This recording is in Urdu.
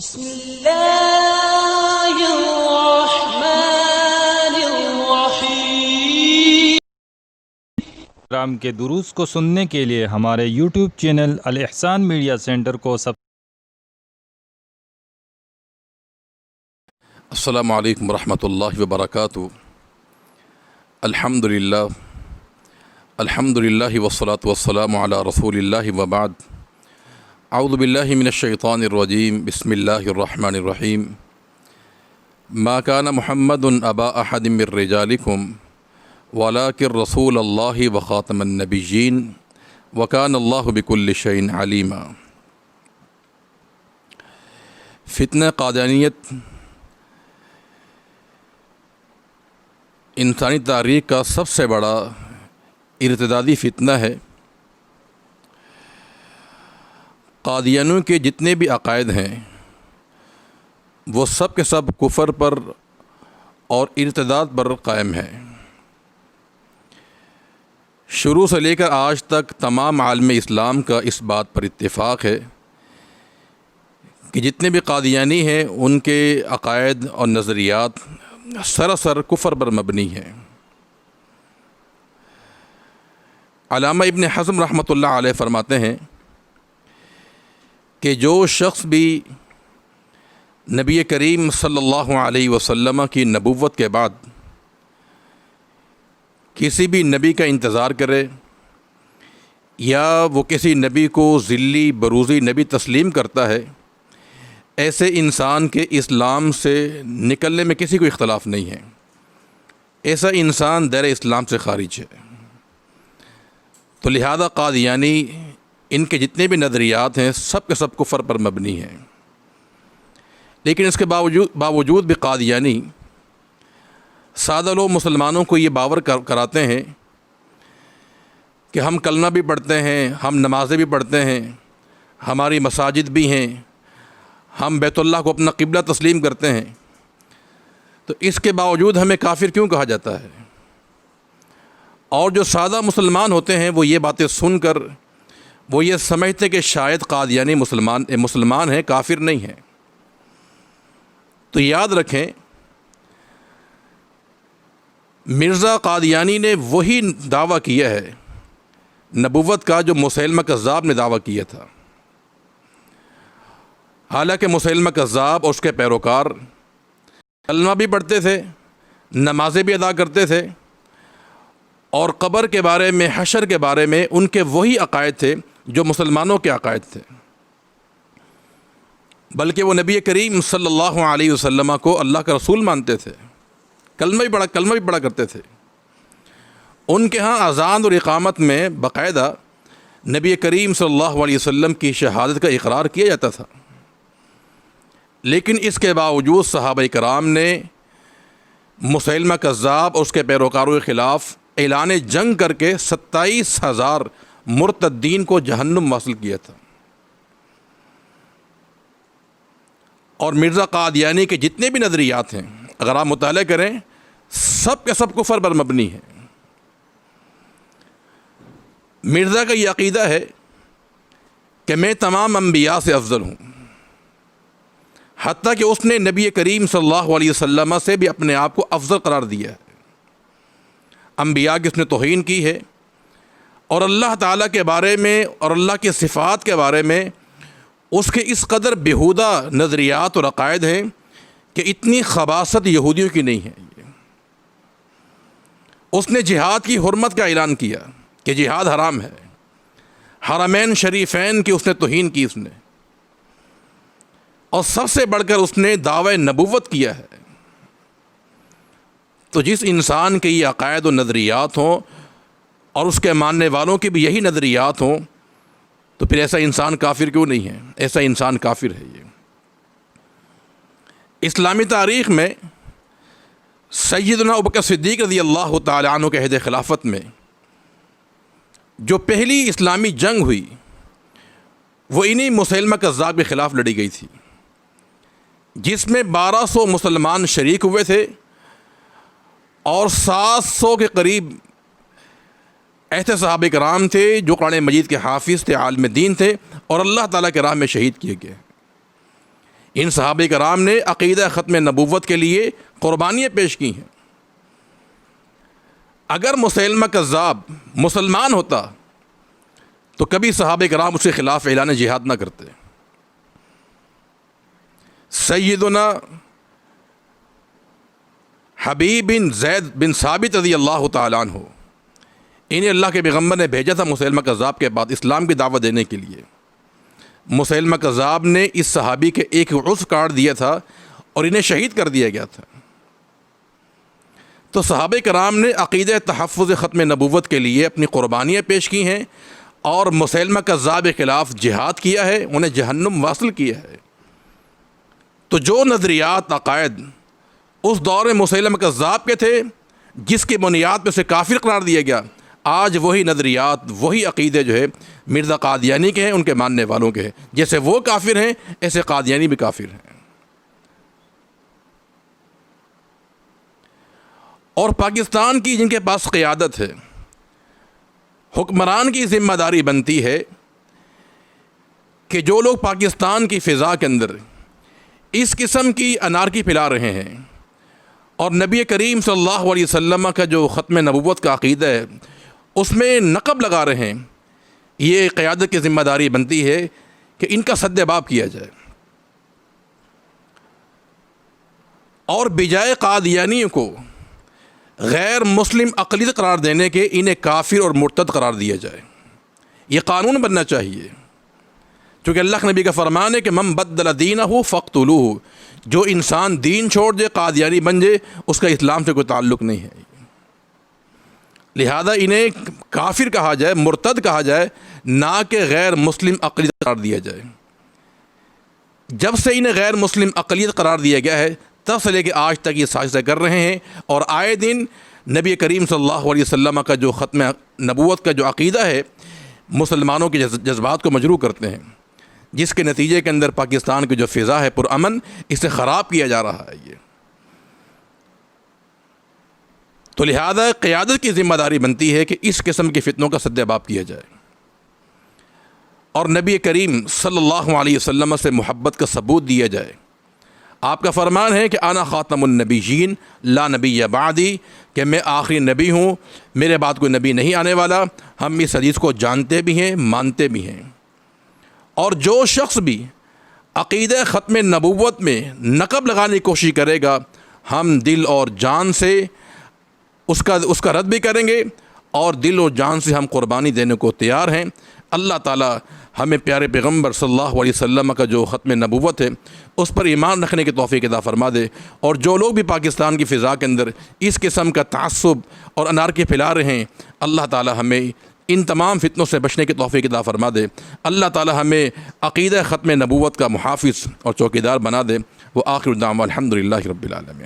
بسم اللہ الرحمن الرحیم۔ پروگرام کے دروس کو سننے کے لیے ہمارے یوٹیوب چینل الاحسان میڈیا سینٹر کو السلام علیکم ورحمۃ اللہ وبرکاتہ۔ الحمدللہ والصلاة والسلام علی رسول اللہ وبعد۔ اعوذ باللہ من الشیطان الرجیم، بسم اللہ الرحمن الرحیم۔ ما کان محمد ابا احد من رجالکم ولکن رسول اللہ وخاتم النبیین وکان اللہ بکل شیء علیما۔ فتنہ قادیانیت انسانی تاریخ کا سب سے بڑا ارتدادی فتنہ ہے۔ قادیانیوں کے جتنے بھی عقائد ہیں وہ سب کے سب کفر پر اور ارتداد پر قائم ہیں۔ شروع سے لے کر آج تک تمام عالم اسلام کا اس بات پر اتفاق ہے کہ جتنے بھی قادیانی ہیں ان کے عقائد اور نظریات سراسر کفر پر مبنی ہیں۔ علامہ ابن حزم رحمۃ اللہ علیہ فرماتے ہیں کہ جو شخص بھی نبی کریم صلی اللہ علیہ وسلم کی نبوت کے بعد کسی بھی نبی کا انتظار کرے یا وہ کسی نبی کو ذلی بروزی نبی تسلیم کرتا ہے، ایسے انسان کے اسلام سے نکلنے میں کسی کو اختلاف نہیں ہے، ایسا انسان دائرہ اسلام سے خارج ہے۔ تو لہذا قادیانی ان کے جتنے بھی نظریات ہیں سب کے سب کفر پر مبنی ہیں، لیکن اس کے باوجود بھی قادیانی سادہ لوگ مسلمانوں کو یہ باور کراتے ہیں کہ ہم کلمہ بھی پڑھتے ہیں، ہم نمازیں بھی پڑھتے ہیں، ہماری مساجد بھی ہیں، ہم بیت اللہ کو اپنا قبلہ تسلیم کرتے ہیں، تو اس کے باوجود ہمیں کافر کیوں کہا جاتا ہے؟ اور جو سادہ مسلمان ہوتے ہیں وہ یہ باتیں سن کر وہ یہ سمجھتے کہ شاید قادیانی مسلمان ہیں، کافر نہیں ہیں۔ تو یاد رکھیں، مرزا قادیانی نے وہی دعویٰ کیا ہے نبوت کا جو مسیلمہ کذاب نے دعویٰ کیا تھا۔ حالانکہ مسیلمہ کذاب اور اس کے پیروکار کلمہ بھی پڑھتے تھے، نمازیں بھی ادا کرتے تھے، اور قبر کے بارے میں، حشر کے بارے میں ان کے وہی عقائد تھے جو مسلمانوں کے عقائد تھے، بلکہ وہ نبی کریم صلی اللہ علیہ وسلم کو اللہ کا رسول مانتے تھے، کلمہ بھی پڑھا کرتے تھے۔ ان کے ہاں اذان اور اقامت میں باقاعدہ نبی کریم صلی اللہ علیہ وسلم کی شہادت کا اقرار کیا جاتا تھا، لیکن اس کے باوجود صحابہ کرام نے مسیلمہ کذاب اور اس کے پیروکاروں کے خلاف اعلان جنگ کر کے 27,000 مرتدین کو جہنم واصل کیا تھا۔ اور مرزا قادیانی کے جتنے بھی نظریات ہیں اگر آپ مطالعہ کریں سب کے سب کفر پر مبنی ہیں۔ مرزا کا یہ عقیدہ ہے کہ میں تمام انبیاء سے افضل ہوں، حتیٰ کہ اس نے نبی کریم صلی اللہ علیہ وسلم سے بھی اپنے آپ کو افضل قرار دیا ہے۔ انبیاء کی اس نے توہین کی ہے، اور اللہ تعالیٰ کے بارے میں اور اللہ کے صفات کے بارے میں اس کے اس قدر بیہودہ نظریات اور عقائد ہیں کہ اتنی خباثت یہودیوں کی نہیں ہے۔ اس نے جہاد کی حرمت کا اعلان کیا کہ جہاد حرام ہے، حرمین شریفین کی اس نے توہین کی اس نے، اور سب سے بڑھ کر اس نے دعوی نبوت کیا ہے۔ تو جس انسان کے یہ عقائد و نظریات ہوں اور اس کے ماننے والوں کی بھی یہی نظریات ہوں، تو پھر ایسا انسان کافر کیوں نہیں ہے؟ ایسا انسان کافر ہے۔ یہ اسلامی تاریخ میں سیدنا ابوبکر صدیق رضی اللہ تعالی عنہ کے عہد خلافت میں جو پہلی اسلامی جنگ ہوئی وہ انہی مسیلمہ کذاب کے خلاف لڑی گئی تھی، جس میں 1200 مسلمان شریک ہوئے تھے اور 700 کے قریب ایسے صحابہ کرام تھے جو قرآن مجید کے حافظ تھے، عالم دین تھے، اور اللہ تعالیٰ کے راہ میں شہید کیے گئے۔ ان صحابہ کرام نے عقیدہ ختم نبوت کے لیے قربانیاں پیش کی ہیں۔ اگر مسیلمہ کذاب مسلمان ہوتا تو کبھی صحابہ کرام اس کے خلاف اعلان جہاد نہ کرتے۔ سیدنا حبیب بن زید بن ثابت رضی اللہ تعالیٰ عنہ، انہیں اللہ کے پیغمبر نے بھیجا تھا مسیلمہ کذاب کے بعد اسلام کی دعوت دینے کے لیے۔ مسیلمہ کذاب نے اس صحابی کے ایک عضو کاٹ دیا تھا اور انہیں شہید کر دیا گیا تھا۔ تو صحابہ کرام نے عقیدہ تحفظ ختم نبوت کے لیے اپنی قربانیاں پیش کی ہیں اور مسیلمہ کذاب کے خلاف جہاد کیا ہے، انہیں جہنم واصل کیا ہے۔ تو جو نظریات عقائد اس دور میں مسیلمہ کذاب کے تھے، جس کی بنیاد پہ اسے کافر قرار دیا گیا، آج وہی نظریات وہی عقیدے جو ہے مرزا قادیانی کے ہیں، ان کے ماننے والوں کے ہیں۔ جیسے وہ کافر ہیں ایسے قادیانی بھی کافر ہیں۔ اور پاکستان کی جن کے پاس قیادت ہے، حکمران کی ذمہ داری بنتی ہے کہ جو لوگ پاکستان کی فضا کے اندر اس قسم کی انارکی پھیلا رہے ہیں اور نبی کریم صلی اللہ علیہ وسلم کا جو ختم نبوت کا عقیدہ ہے اس میں نقب لگا رہے ہیں، یہ قیادت کی ذمہ داری بنتی ہے کہ ان کا سد باب کیا جائے اور بجائے قادیانیوں کو غیر مسلم اقلیت قرار دینے کے انہیں کافر اور مرتد قرار دیا جائے۔ یہ قانون بننا چاہیے، چونکہ اللہ کے نبی کا فرمان ہے کہ من بدل دینہ فاقتلوہ، جو انسان دین چھوڑ دے، قادیانی بن جائے، اس کا اسلام سے کوئی تعلق نہیں ہے۔ لہذا انہیں کافر کہا جائے، مرتد کہا جائے، نہ کہ غیر مسلم اقلیت قرار دیا جائے۔ جب سے انہیں غیر مسلم اقلیت قرار دیا گیا ہے تب سے لے کے آج تک یہ سازشیں کر رہے ہیں اور آئے دن نبی کریم صلی اللہ علیہ وسلم کا جو ختم نبوت کا جو عقیدہ ہے مسلمانوں کے جذبات کو مجروح کرتے ہیں، جس کے نتیجے کے اندر پاکستان کی جو فضا ہے پرامن، اسے خراب کیا جا رہا ہے۔ یہ تو لہذا قیادت کی ذمہ داری بنتی ہے کہ اس قسم کے فتنوں کا سد باب کیا جائے اور نبی کریم صلی اللہ علیہ وسلم سے محبت کا ثبوت دیا جائے۔ آپ کا فرمان ہے کہ انا خاتم النبیین لا نبی بعدی، کہ میں آخری نبی ہوں، میرے بعد کوئی نبی نہیں آنے والا۔ ہم اس حدیث کو جانتے بھی ہیں، مانتے بھی ہیں۔ اور جو شخص بھی عقیدہ ختم نبوت میں نقب لگانے کی کوشش کرے گا، ہم دل اور جان سے اس کا رد بھی کریں گے اور دل اور جان سے ہم قربانی دینے کو تیار ہیں۔ اللہ تعالیٰ ہمیں پیارے پیغمبر صلی اللہ علیہ وسلم کا جو ختم نبوت ہے اس پر ایمان رکھنے کی توفیق عطا فرما دے، اور جو لوگ بھی پاکستان کی فضا کے اندر اس قسم کا تعصب اور انارکی پھیلا رہے ہیں، اللہ تعالیٰ ہمیں ان تمام فتنوں سے بچنے کی توفیق عطا فرما دے۔ اللہ تعالیٰ ہمیں عقیدہ ختم نبوت کا محافظ اور چوکیدار بنا دے۔ وہ آخر دعوانا الحمدللہ رب العالمین۔